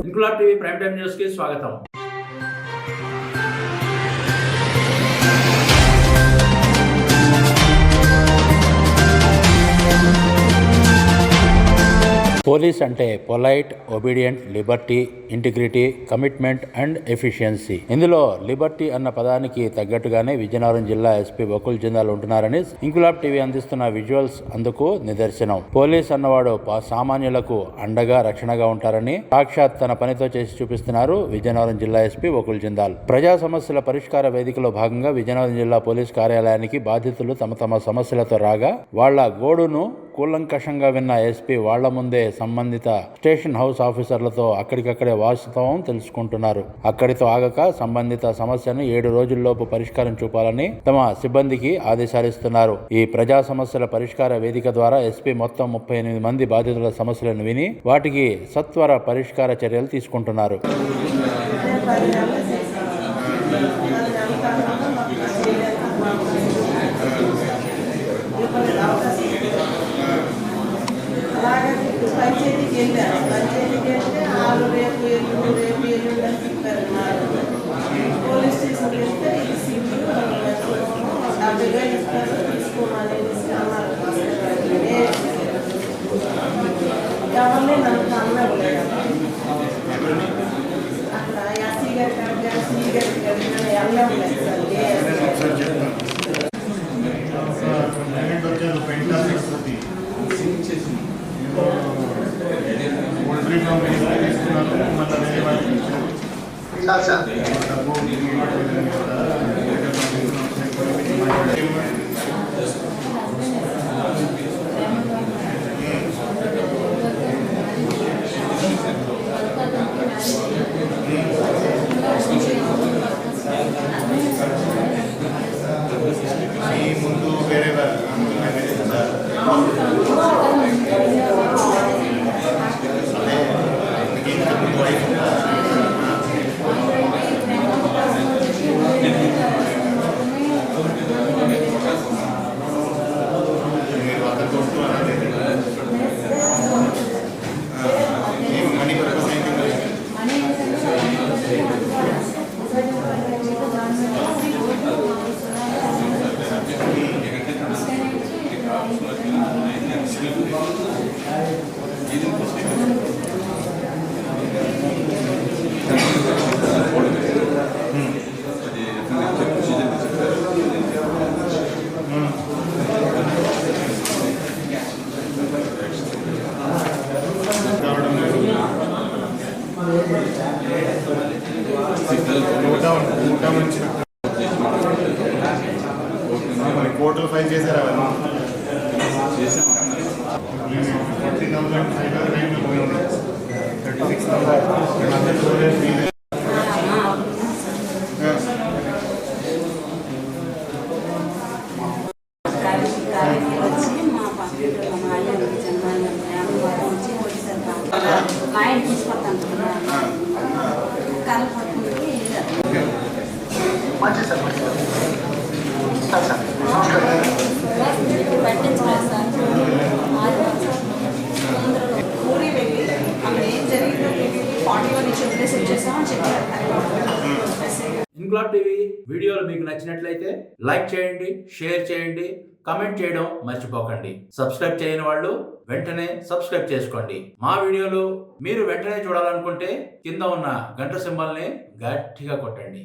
Inquilab TV prime time news కి స్వాగతం. Police అంటే polite, obedient, liberty, integrity, commitment and efficiency. ఇందులో లిబర్టీ అన్న పదానికి తగ్గట్టుగానే విజయనగరం జిల్లా ఎస్పీ బకుల్ జిందాల్ ఉంటున్నారని ఇంక్లాబ్ టీవీ అందిస్తున్న విజువల్స్ అందుకు నిదర్శనం. పోలీస్ అన్నవాడు సామాన్యులకు అండగా, రక్షణగా ఉంటారని సాక్షాత్ తన పనితో చేసి చూపిస్తున్నారు విజయనగరం జిల్లా ఎస్పీ బకుల్ జిందాల్. ప్రజా సమస్యల పరిష్కార వేదికలో భాగంగా విజయనగరం జిల్లా పోలీస్ కార్యాలయానికి బాధితులు తమ సమస్యలతో రాగా వాళ్ల గోడును కూలంకషంగా విన్న ఎస్పీ వాళ్ల ముందే సంబంధిత స్టేషన్ హౌస్ ఆఫీసర్లతో అక్కడికక్కడే వాస్తవం తెలుసుకుంటున్నారు. అక్కడితో ఆగక సంబంధిత సమస్యను 7 రోజుల్లోపు పరిష్కారం చూపాలని తమ సిబ్బందికి ఆదేశాలిస్తున్నారు. ఈ ప్రజా సమస్యల పరిష్కార వేదిక ద్వారా ఎస్పీ మొత్తం 38 మంది బాధితుల సమస్యలను విని వాటికి సత్వర పరిష్కార చర్యలు తీసుకుంటున్నారు. పంచాయతీకి వెళ్ళారు. పంచాయతీకి వెళ్తే వాళ్ళు రేపు ఎల్లుండి అని చెప్పారు. పోలీస్ స్టేషన్కి వెళ్తే ఇది సీట్లు 70,000 ఇస్తారు తీసుకోమనేసి అన్నారు. ఎవరిని నన్ను అన్నారు అక్కడ ఎస్సీ గారి కాదు, సిఈ గారికి కాదు, వెళ్ళడం లేదు సార్. ముందు వేరే కోర్టులు ఫైల్ చేశారా? 36,000 ఇంక్లాబ్ టీవీ వీడియోలు మీకు నచ్చినట్లయితే లైక్ చేయండి, షేర్ చేయండి, కమెంట్ చేయడం మర్చిపోకండి. సబ్స్క్రైబ్ చేయని వాళ్ళు వెంటనే సబ్స్క్రైబ్ చేసుకోండి. మా వీడియోలు మీరు వెంటనే చూడాలనుకుంటే కింద ఉన్న గంట సింబల్ని గట్టిగా కొట్టండి.